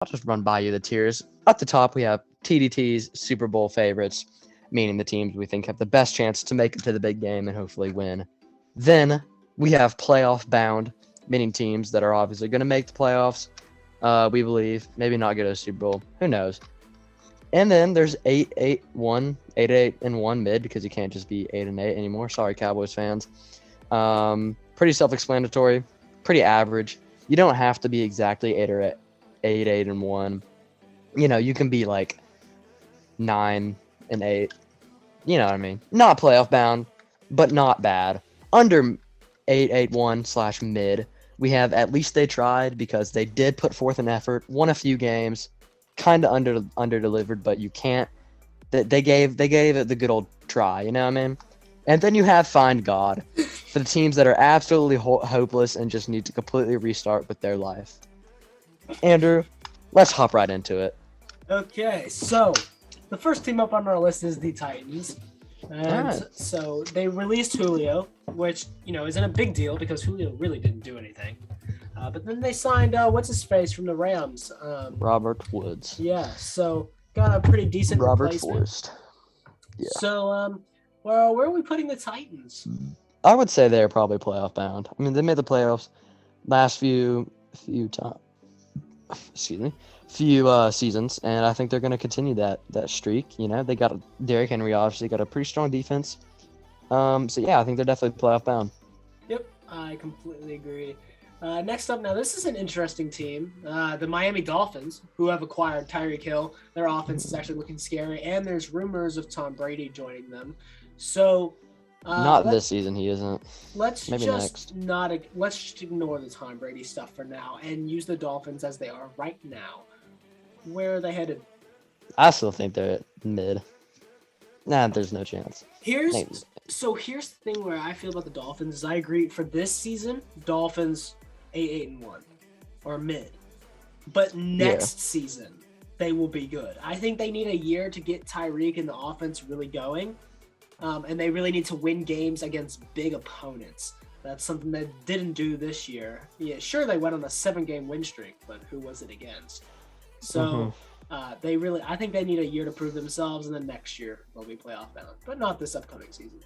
I'll just run by you the tiers. At the top, we have TDT's Super Bowl favorites, meaning the teams we think have the best chance to make it to the big game and hopefully win. Then we have playoff bound, meaning teams that are obviously going to make the playoffs. We believe maybe not get a Super Bowl. Who knows? And then there's 8-8-1, 8-8-1 mid because you can't just be 8-8 anymore. Sorry, Cowboys fans. Pretty self-explanatory, pretty average. You don't have to be exactly 8-8-1. You know, you can be like 9-8. You know what I mean? Not playoff bound, but not bad. Under 8-8-1/mid, we have at least they tried because they did put forth an effort, won a few games, kind of under delivered, but you can't. They gave it the good old try. You know what I mean? And then you have Find God for the teams that are absolutely hopeless and just need to completely restart with their life. Andrew, let's hop right into it. Okay, so the first team up on our list is the Titans. And so they released Julio, which, you know, isn't a big deal because Julio really didn't do anything. But then they signed, what's-his-face from the Rams? Robert Woods. Yeah, so got a pretty decent replacement. Forrest. Yeah. So, well, where are we putting the Titans? I would say they're probably playoff bound. I mean, they made the playoffs last few seasons, and I think they're going to continue that streak. You know, they got Derrick Henry, obviously got a pretty strong defense. So yeah, I think they're definitely playoff bound. Yep, I completely agree. Next up, now this is an interesting team, the Miami Dolphins, who have acquired Tyreek Hill. Their offense is actually looking scary, and there's rumors of Tom Brady joining them. So, not this season, he isn't. Let's Maybe just ignore the Tom Brady stuff for now and use the Dolphins as they are right now. Where are they headed? I still think they're mid. Nah, there's no chance. Here's the thing where I feel about the Dolphins is I agree for this season, Dolphins 8-8-1 or mid. But next season, they will be good. I think they need a year to get Tyreek and the offense really going. And they really need to win games against big opponents. That's something they didn't do this year. Yeah, sure, they went on a 7-game win streak, but who was it against? So I think they need a year to prove themselves, and then next year they'll be playoff bound, but not this upcoming season.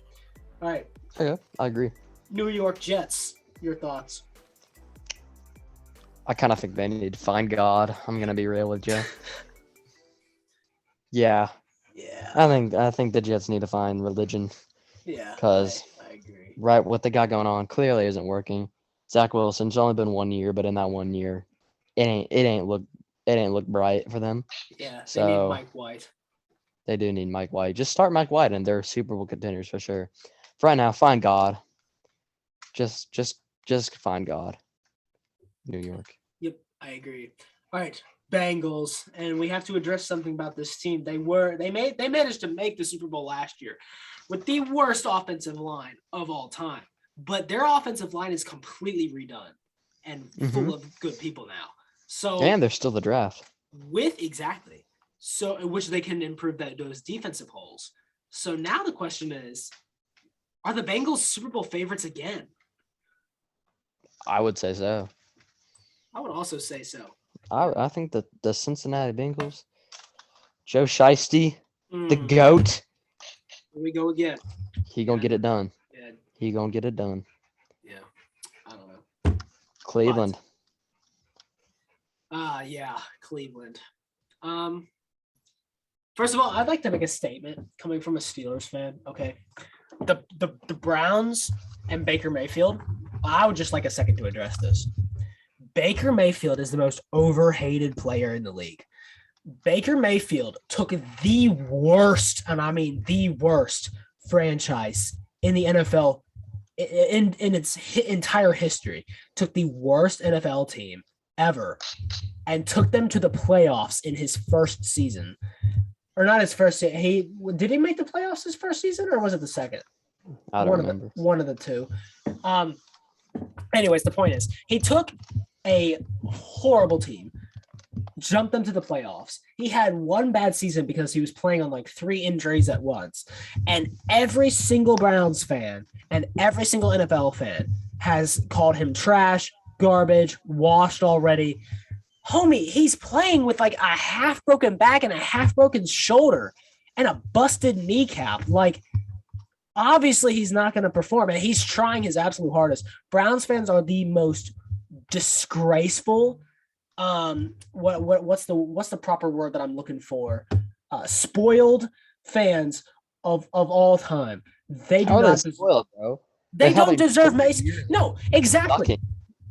All right. Okay, I agree. New York Jets, your thoughts? I kind of think they need to find God. I'm gonna be real with you. Yeah. I think the Jets need to find religion. Yeah. Because I agree. Right, what they got going on clearly isn't working. Zach Wilson's only been 1 year, but in that 1 year, it ain't look bright for them. Yeah. They need Mike White. They do need Mike White. Just start Mike White, and they're Super Bowl contenders for sure. For right now, find God. Just find God. New York. Yep, I agree. All right, Bengals, and we have to address something about this team. They managed to make the Super Bowl last year with the worst offensive line of all time, but their offensive line is completely redone and full of good people now. So and they're still the draft which they can improve those defensive holes. So now the question is, are the Bengals Super Bowl favorites again? I would say so. I would also say so. I think that the Cincinnati Bengals, Joe Shiesty, the GOAT. Here we go again. He gonna get it done. Yeah. He gonna get it done. Yeah. I don't know. Cleveland. Yeah, Cleveland. First of all, I'd like to make a statement coming from a Steelers fan. Okay. The Browns and Baker Mayfield, I would just like a second to address this. Baker Mayfield is the most overhated player in the league. Baker Mayfield took the worst, and I mean the worst, franchise in the NFL in its entire history. Took the worst NFL team ever and took them to the playoffs in his first season. Or not his first season. Did he make the playoffs his first season, or was it the second? I don't remember. One of the two. Anyways, the point is, he took a horrible team, jumped them to the playoffs. He had one bad season because he was playing on like 3 injuries at once. And every single Browns fan and every single NFL fan has called him trash, garbage, washed already. homie, he's playing with like a half broken back and a half broken shoulder and a busted kneecap. Like, obviously, he's not going to perform, and he's trying his absolute hardest. Browns fans are the most disgraceful. What's the proper word that I'm looking for? Spoiled fans of all time. They do How are they not. spoiled, bro? They Have don't like deserve 4 Mason. years No, exactly. sucking.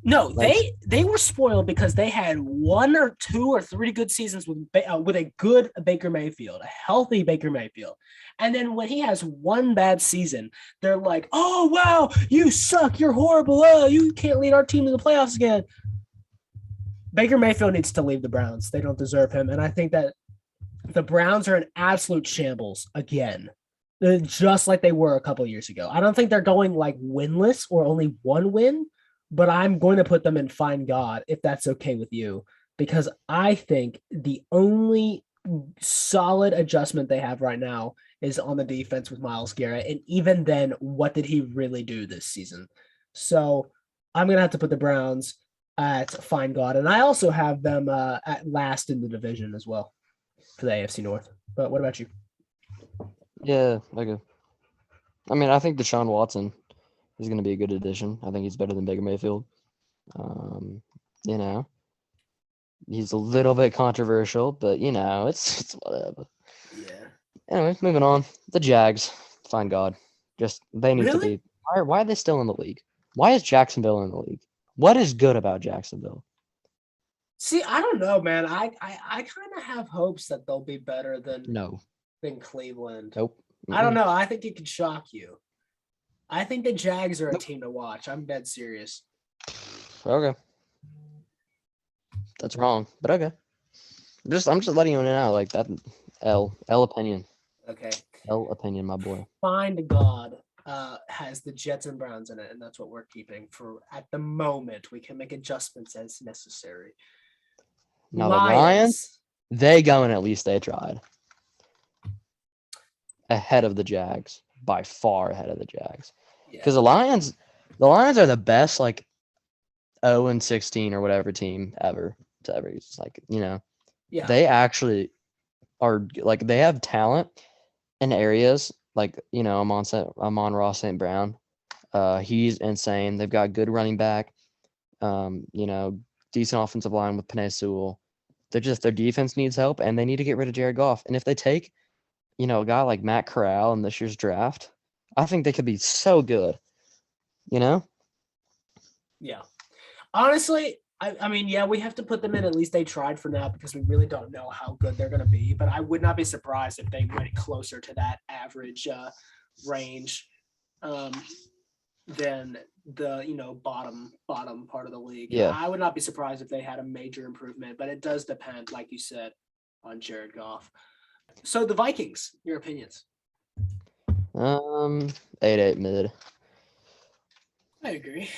No, Like, they were spoiled because they had 1 or 2 or 3 good seasons with a good Baker Mayfield, a healthy Baker Mayfield. And then when he has 1 bad season, they're like, "Oh wow, you suck, you're horrible. Oh, you can't lead our team to the playoffs again." Baker Mayfield needs to leave the Browns. They don't deserve him, and I think that the Browns are an absolute shambles again, just like they were a couple years ago. I don't think they're going like winless or only 1 win, but I'm going to put them in Find God if that's okay with you, because I think the only solid adjustment they have right now is on the defense with Myles Garrett. And even then, what did he really do this season? So I'm going to have to put the Browns at Find God. And I also have them at last in the division as well for the AFC North. But what about you? yeah, okay. I mean, I think Deshaun Watson is going to be a good addition. I think he's better than Baker Mayfield. You know, he's a little bit controversial, but you know, it's whatever. Yeah. Anyway, moving on. The Jags, Find God. Just they need to Really? be. Why are they still in the league? Why is Jacksonville in the league? What is good about Jacksonville? See, I don't know, man. I kind of have hopes that they'll be better No. than Cleveland. Nope. I don't Mm-mm. know. I think it could shock you. I think the Jags are a Nope. team to watch. I'm dead serious. Okay. That's wrong, but okay. I'm just letting you know, like that. L opinion. Okay. L opinion, my boy. Find God has the Jets and Browns in it, and that's what we're keeping for at the moment. We can make adjustments as necessary. Now the Lions, they going at least they tried. Ahead of the Jags, by far ahead of the Jags. Because Yeah. the Lions are the best like 0-16 or whatever team ever to ever. It's like, you know, Yeah. they actually are like they have talent in areas like, you know, Amon-Ra St. Brown. He's insane. They've got good running back. You know, decent offensive line with Penei Sewell. Their defense needs help, and they need to get rid of Jared Goff. And if they take, you know, a guy like Matt Corral in this year's draft, I think they could be so good. You know? Yeah. Honestly, I mean, yeah, we have to put them in. At least they tried for now because we really don't know how good they're going to be. But I would not be surprised if they went closer to that average range than the bottom part of the league. Yeah. I would not be surprised if they had a major improvement, but it does depend, like you said, on Jared Goff. So the Vikings, your opinions? 8-8 mid. I agree.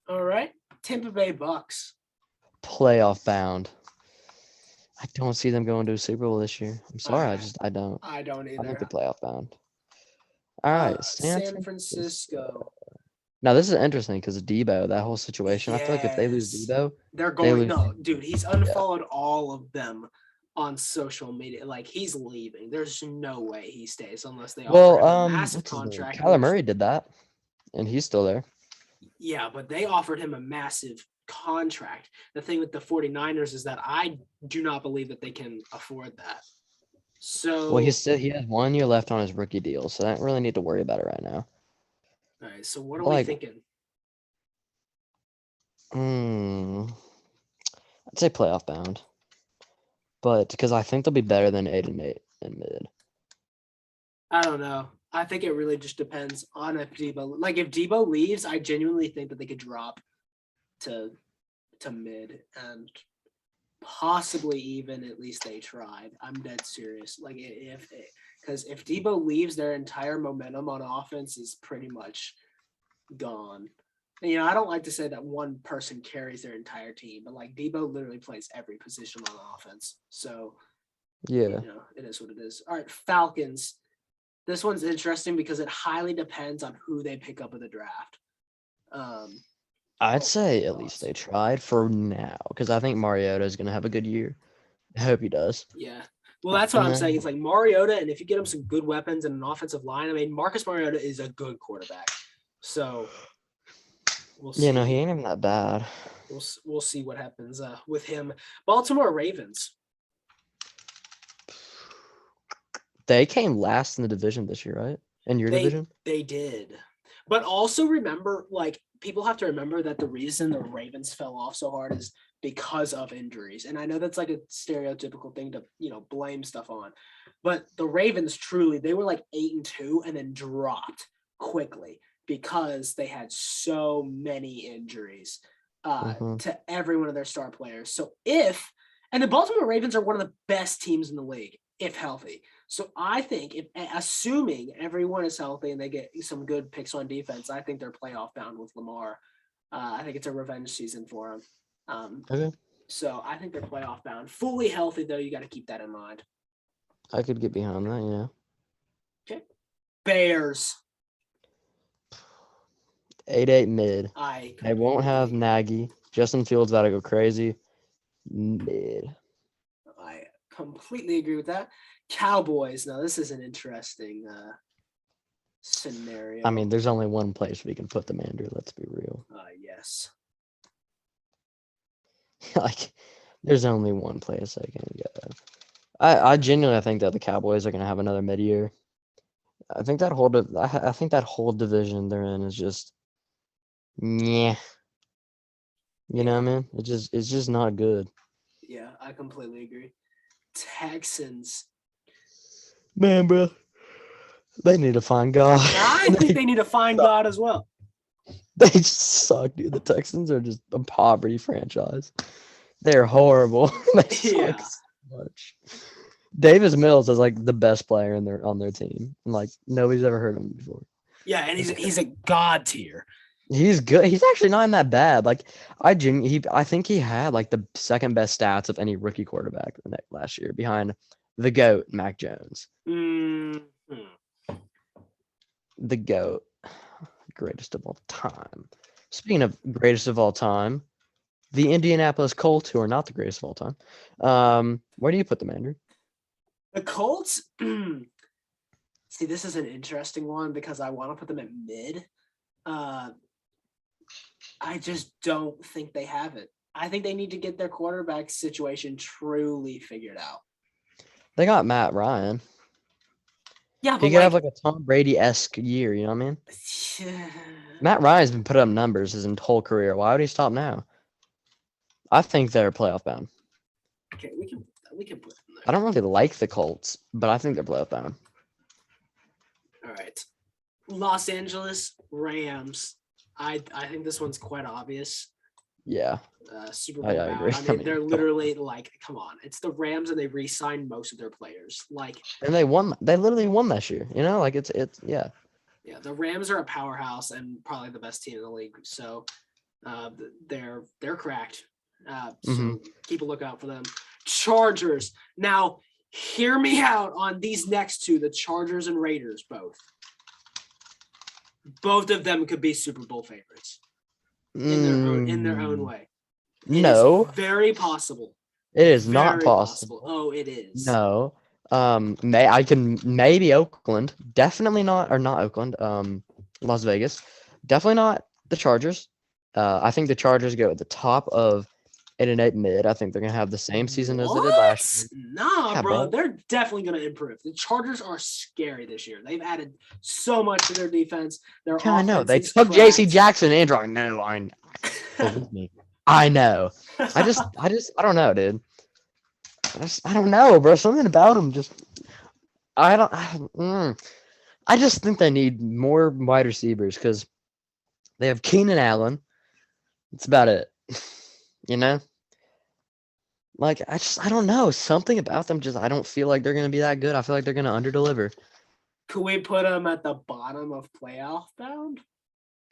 All right, Tampa Bay Bucks. Playoff bound. I don't see them going to a Super Bowl this year. I'm sorry, I don't. I don't either. I think they're playoff bound. All right, San Francisco. Now this is interesting because of Debo, that whole situation. Yes. I feel like if they lose Debo, they're going. No, dude, he's unfollowed all of them on social media. Like he's leaving. There's no way he stays unless they offer him a massive contract. Kyler Murray did that, and he's still there. Yeah, but they offered him a massive contract. The thing with the 49ers is that I do not believe that they can afford that. So well, he has 1 year left on his rookie deal, so I don't really need to worry about it right now. All right, so what are we thinking? I'd say playoff bound, but because I think they'll be better than 8-8 in mid. I don't know. I think it really just depends on if Debo. Like if Debo leaves, I genuinely think that they could drop to mid and possibly even at least they tried. I'm dead serious. Like because if Debo leaves, their entire momentum on offense is pretty much gone. And, I don't like to say that one person carries their entire team, but like Debo literally plays every position on offense. So yeah, it is what it is. All right, Falcons. This one's interesting because it highly depends on who they pick up in the draft. I'd say at least they tried for now, because I think Mariota is going to have a good year. I hope he does. Yeah. Well, that's what And I'm then- saying. It's like Mariota, and if you get him some good weapons and an offensive line, I mean, Marcus Mariota is a good quarterback. So we'll see. Yeah, no, he ain't even that bad. We'll see what happens with him. Baltimore Ravens. They came last in the division this year, right? In your division? They did. But also remember, like, people have to remember that the reason the Ravens fell off so hard is because of injuries. And I know that's like a stereotypical thing to, blame stuff on. But the Ravens truly, they were like 8-2 and then dropped quickly because they had so many injuries to every one of their star players. So and the Baltimore Ravens are one of the best teams in the league, if healthy. So I think, assuming everyone is healthy and they get some good picks on defense, I think they're playoff bound with Lamar. I think it's a revenge season for them. Okay. So I think they're playoff bound. Fully healthy, though, you got to keep that in mind. I could get behind that, yeah. Okay. Bears. 8-8 mid. They won't have agree. Nagy. Justin Fields about to go crazy. Mid. I completely agree with that. Cowboys. Now, this is an interesting scenario. I mean, there's only one place we can put them, Andrew. Let's be real. Yes. Like, there's only one place I can go. I genuinely think that the Cowboys are going to have another mid-year. I think that whole division they're in is just, yeah. You know what I mean? It's just not good. Yeah, I completely agree. Texans. Man, bro, they need to find God. I think they need to find God as well. They just suck, dude. The Texans are just a poverty franchise. They're horrible. They suck so much. Davis Mills is like the best player on their team. And like nobody's ever heard of him before. Yeah, and he's a god tier. He's good. He's actually not that bad. Like I think he had like the second best stats of any rookie quarterback last year, behind the GOAT, Mac Jones. Mm-hmm. The GOAT, greatest of all time. Speaking of greatest of all time, the Indianapolis Colts, who are not the greatest of all time. Where do you put them, Andrew? The Colts. See, this is an interesting one because I want to put them at mid. I just don't think they have it. I think they need to get their quarterback situation truly figured out. They got Matt Ryan. Yeah, but he could have like a Tom Brady-esque year, you know what I mean? Matt Ryan's been putting up numbers his whole career. Why would he stop now? I think they're playoff bound. Okay, we can put them there. I don't really like the Colts, but I think they're playoff bound. All right. Los Angeles Rams. I think this one's quite obvious. Yeah. Super Bowl I bound. agree. I mean, they're literally like, come on. It's the Rams and they re-signed most of their players. Like, and they won. They literally won this year. You know, like it's yeah. Yeah, the Rams are a powerhouse and probably the best team in the league. So they're cracked. So keep a lookout for them. Chargers. Now, hear me out on these next two, the Chargers and Raiders both. Both of them could be Super Bowl favorites in their own way. It is very possible. It is not possible. Oh, it is. No. Maybe Oakland. Definitely not, or not Oakland. Las Vegas. Definitely not the Chargers. I think the Chargers go at the top of 8-8 mid. I think they're gonna have the same season as they did last year. Nah, Yeah, bro. They're definitely gonna improve. The Chargers are scary this year. They've added so much to their defense. Their offense I know. They is took cracked. J.C. Jackson. Andrew, I know. Believe me. I know. I don't know, dude. I don't know, bro. Something about him just. I just think they need more wide receivers because they have Keenan Allen. That's about it. You know? Like, I don't know. Something about them I don't feel like they're going to be that good. I feel like they're going to underdeliver. Could we put them at the bottom of playoff bound?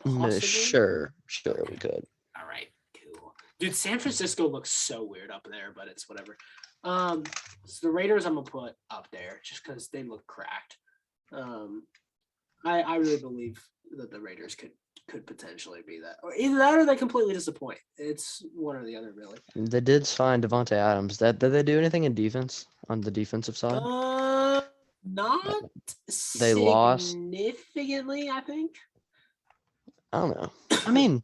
Possibly? Sure, we could. All right, cool. Dude, San Francisco looks so weird up there, but it's whatever. So the Raiders I'm going to put up there just because they look cracked. I really believe that the Raiders could could potentially be that. Or either that or they completely disappoint. It's one or the other, really. They did sign Devontae Adams. Did they do anything in defense on the defensive side? Not They lost. significantly, I think. I don't know. I mean,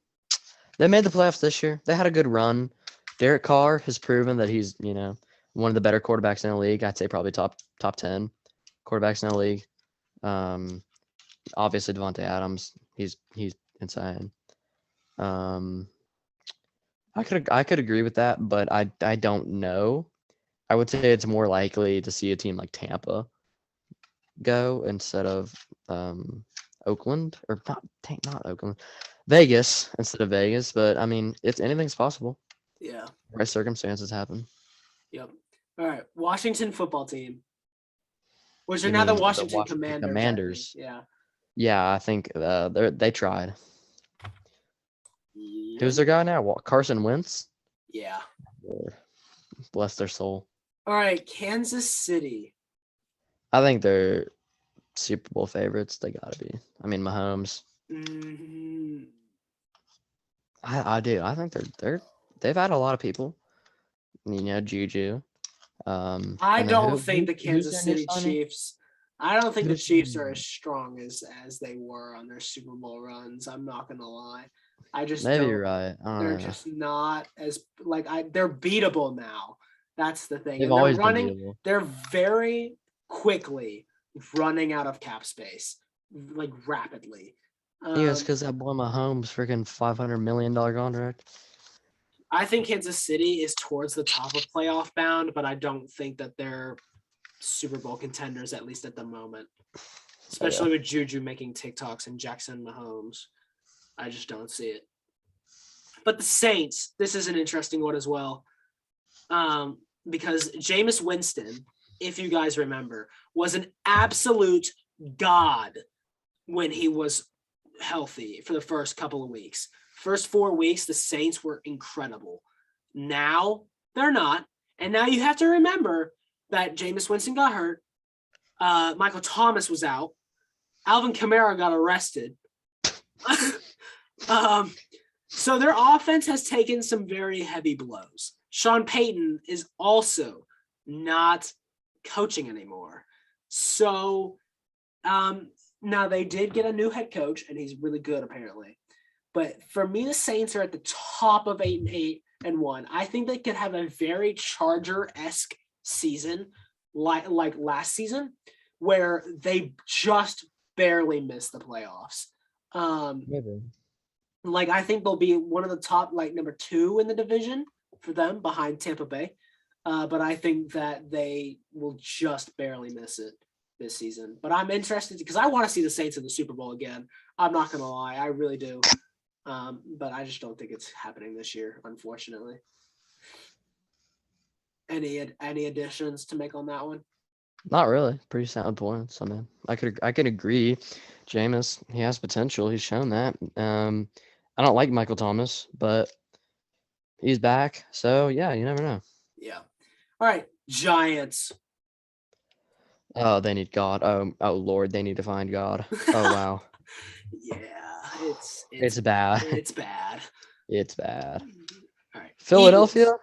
they made the playoffs this year. They had a good run. Derek Carr has proven that he's, one of the better quarterbacks in the league. I'd say probably top 10 quarterbacks in the league. Obviously Devontae Adams, he's insane. I could agree with that, but I don't know. I would say it's more likely to see a team like Tampa go instead of Oakland, or not Oakland, Vegas instead of Vegas. But I mean, if anything's possible. Yeah. Right circumstances happen. Yep. All right. Washington football team. Which are You now the mean Washington Commanders. Commanders. Yeah. Yeah, I think they tried. Yep. Who's their guy now? Carson Wentz? Yeah. Bless their soul. All right, Kansas City. I think they're Super Bowl favorites. They gotta be. I mean, Mahomes. Mm-hmm. I do. I think they've had a lot of people. Juju. I don't think the Kansas City Chiefs. I don't think the Chiefs are as Who's- strong as they were on their Super Bowl runs. I'm not gonna lie. I just Maybe don't. you're right. I don't They're know. just not as they're beatable now. That's the thing. They've And they're always been running. beatable. They're very quickly running out of cap space, like rapidly. It's because that boy Mahomes freaking $500 million contract. I think Kansas City is towards the top of playoff bound, but I don't think that they're Super Bowl contenders, at least at the moment. Especially with Juju making TikToks and Jackson Mahomes. I just don't see it. But the Saints, this is an interesting one as well. Because Jameis Winston, if you guys remember, was an absolute god when he was healthy for the first couple of weeks. First 4 weeks, the Saints were incredible. Now they're not. And now you have to remember that Jameis Winston got hurt. Michael Thomas was out. Alvin Kamara got arrested. So their offense has taken some very heavy blows. Sean Payton is also not coaching anymore. So now they did get a new head coach, and he's really good apparently. But for me, the Saints are at the top of 8-1. I think they could have a very Charger-esque season, like last season, where they just barely missed the playoffs. Maybe. I think they'll be one of the top, number 2 in the division for them, behind Tampa Bay. But I think that they will just barely miss it this season. But I'm interested because I want to see the Saints in the Super Bowl again. I'm not going to lie. I really do. But I just don't think it's happening this year, unfortunately. Any additions to make on that one? Not really. Pretty sound points. I mean, I could agree. Jameis, he has potential. He's shown that. I don't like Michael Thomas, but he's back. So yeah, you never know. Yeah. All right, Giants. Oh, they need God. Oh Lord, they need to find God. Oh wow. Yeah, It's bad. It's bad. It's bad. All right. Philadelphia, Eagles.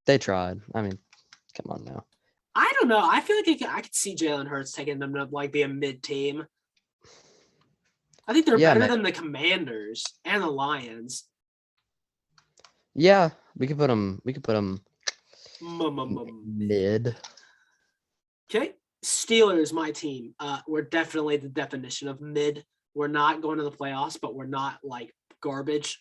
they tried. I mean, come on now. I don't know. I feel like I could see Jalen Hurts taking them to be a mid team. I think they're better than the Commanders and the Lions. Yeah, we could put them. Mid. Okay, Steelers, my team. We're definitely the definition of mid. We're not going to the playoffs, but we're not garbage.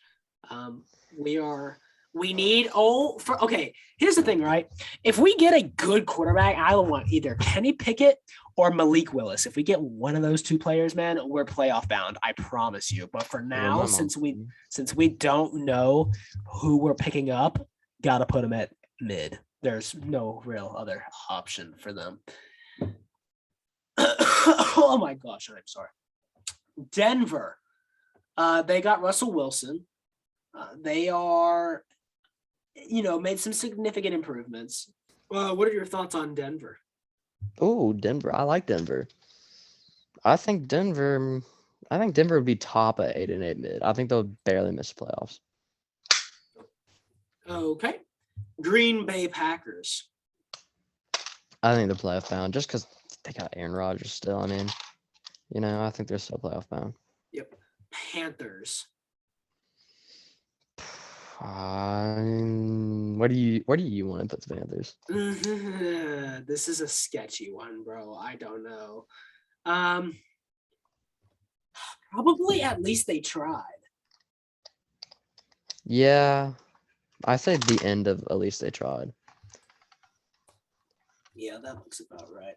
Okay, here's the thing, right? If we get a good quarterback, I want either Kenny Pickett or Malik Willis. If we get one of those 2 players, man, we're playoff bound. I promise you. But for now, since we don't know who we're picking up, gotta put them at mid. There's no real other option for them. Oh my gosh, I'm sorry. Denver. They got Russell Wilson. They are, made some significant improvements. What are your thoughts on Denver? Oh, Denver. I like Denver. I think Denver I think Denver would be top at 8-8 mid. I think they'll barely miss the playoffs. Okay. Green Bay Packers. I think they're playoff bound just because they got Aaron Rodgers still. I mean, I think they're still playoff bound. Yep. Panthers. Where do you want to put the Panthers? This is a sketchy one, bro. I don't know. Probably at least they tried. Yeah, I say the end of at least they tried. Yeah, that looks about right.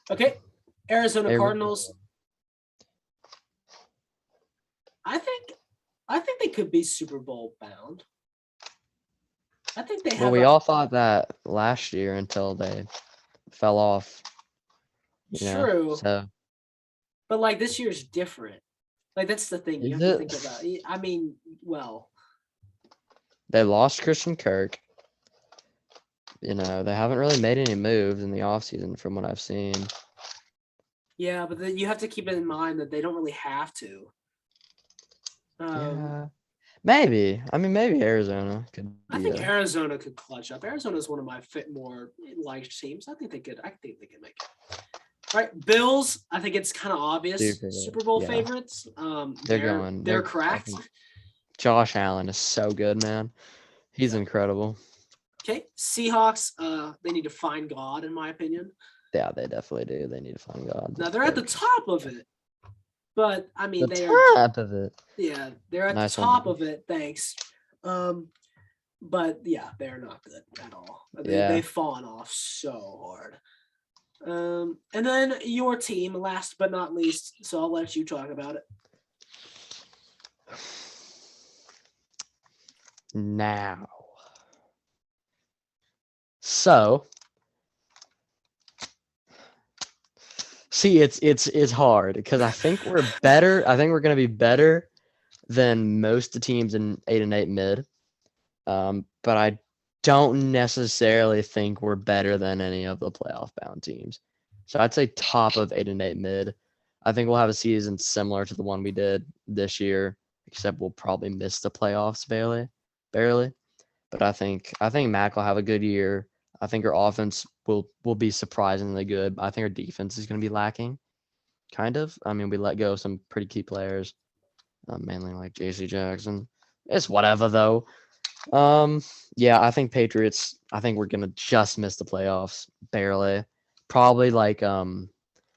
Okay, Arizona Cardinals. I think they could be Super Bowl bound. I think they have. Well, we all thought that last year until they fell off. True. So. But like this year's different. Like that's the thing you have to think about. I mean, well. They lost Christian Kirk. They haven't really made any moves in the offseason from what I've seen. Yeah, but then you have to keep in mind that they don't really have to. Yeah. Maybe. I mean, maybe Arizona could. I think Arizona could clutch up. Arizona is one of my more liked teams. I think they could make it. All right, Bills. I think it's kind of obvious. Super Bowl favorites. They're cracked. Josh Allen is so good, man. He's incredible. Okay, Seahawks. They need to find God, in my opinion. Yeah, they definitely do. They need to find God. Now they're at the top of it, but I mean they're top of it. Yeah, they're at the top of it. Thanks. But yeah, they're not good at all. They've fallen off so hard. And then your team, last but not least. So I'll let you talk about it. Now. So. See, it's hard because I think we're better. I think we're going to be better than most of the teams in 8-8 mid. But I don't necessarily think we're better than any of the playoff bound teams. So I'd say top of 8-8 mid. I think we'll have a season similar to the one we did this year, except we'll probably miss the playoffs barely. But I think Mac will have a good year. I think our offense will be surprisingly good. I think our defense is going to be lacking, kind of. I mean, we let go of some pretty key players, mainly like J.C. Jackson. It's whatever, though. Yeah, I think Patriots, I think we're going to just miss the playoffs, barely. Probably like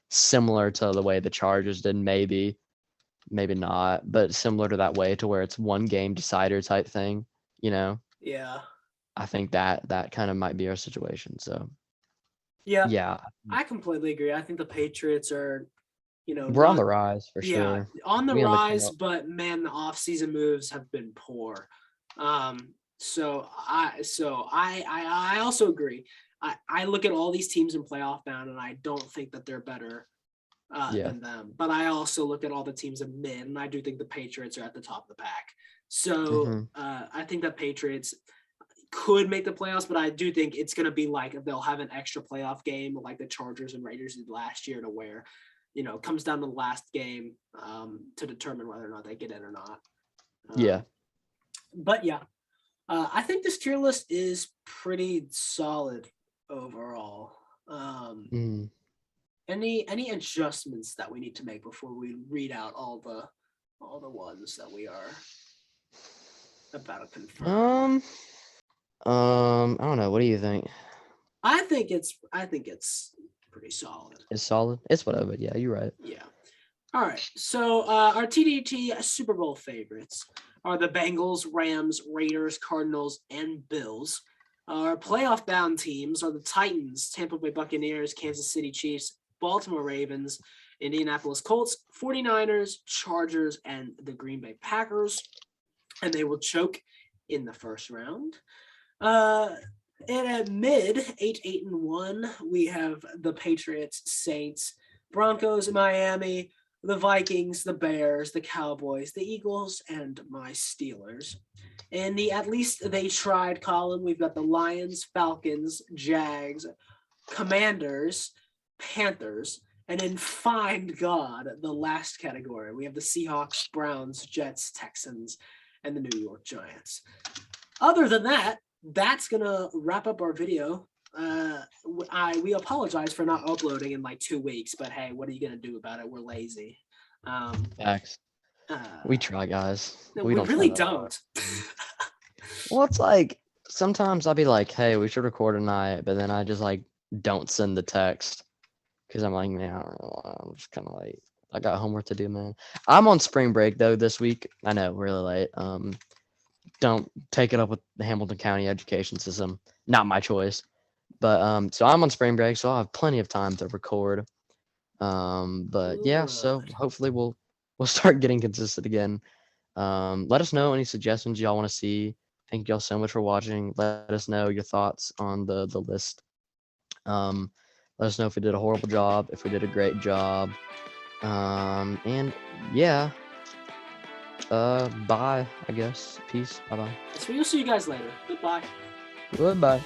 similar to the way the Chargers did, maybe not, but similar to that way to where it's one game decider type thing, Yeah. I think that kind of might be our situation. So, yeah, I completely agree. I think the Patriots are, we're on the rise for sure. On the rise, but man, the offseason moves have been poor. So I also agree. I look at all these teams in playoff bound, and I don't think that they're better than them. But I also look at all the teams in mid, and I do think the Patriots are at the top of the pack. So I think that Patriots could make the playoffs, but I do think it's going to be like they'll have an extra playoff game like the Chargers and Raiders did last year, to where, it comes down to the last game to determine whether or not they get in or not. But yeah, I think this tier list is pretty solid overall. Any adjustments that we need to make before we read out all the ones that we are about to confirm? I don't know. What do you think? I think it's pretty solid. It's solid. It's whatever. Yeah, you're right. Yeah. All right. So our TDT Super Bowl favorites are the Bengals, Rams, Raiders, Cardinals, and Bills. Our playoff bound teams are the Titans, Tampa Bay Buccaneers, Kansas City Chiefs, Baltimore Ravens, Indianapolis Colts, 49ers, Chargers, and the Green Bay Packers. And they will choke in the first round. And at mid 8-1, we have the Patriots, Saints, Broncos, Miami, the Vikings, the Bears, the Cowboys, the Eagles, and my Steelers. In the at least they tried column, we've got the Lions, Falcons, Jags, Commanders, Panthers, And then find God, the last category. We have the Seahawks, Browns, Jets, Texans, and the New York Giants. Other than that, that's gonna wrap up our video. We apologize for not uploading in like 2 weeks, but hey, what are you gonna do about it? We're lazy. Facts. We try, guys. We don't really try that hard. don't. Well, it's like sometimes I'll be like, "Hey, we should record tonight," but then I just like don't send the text because I'm like, "Man, I don't know. I'm just kind of like, I got homework to do, man." I'm on spring break though this week. I know, really late. Don't take it up with the Hamilton County education system. Not my choice. But so I'm on spring break, so I'll have plenty of time to record. But yeah, so Good. hopefully we'll start getting consistent again. Let us know any suggestions y'all want to see. Thank y'all so much for watching. Let us know your thoughts on the list. Let us know if we did a horrible job, if we did a great job. And yeah. Bye, I guess. Peace. Bye bye. So we'll see you guys later. Goodbye. Goodbye.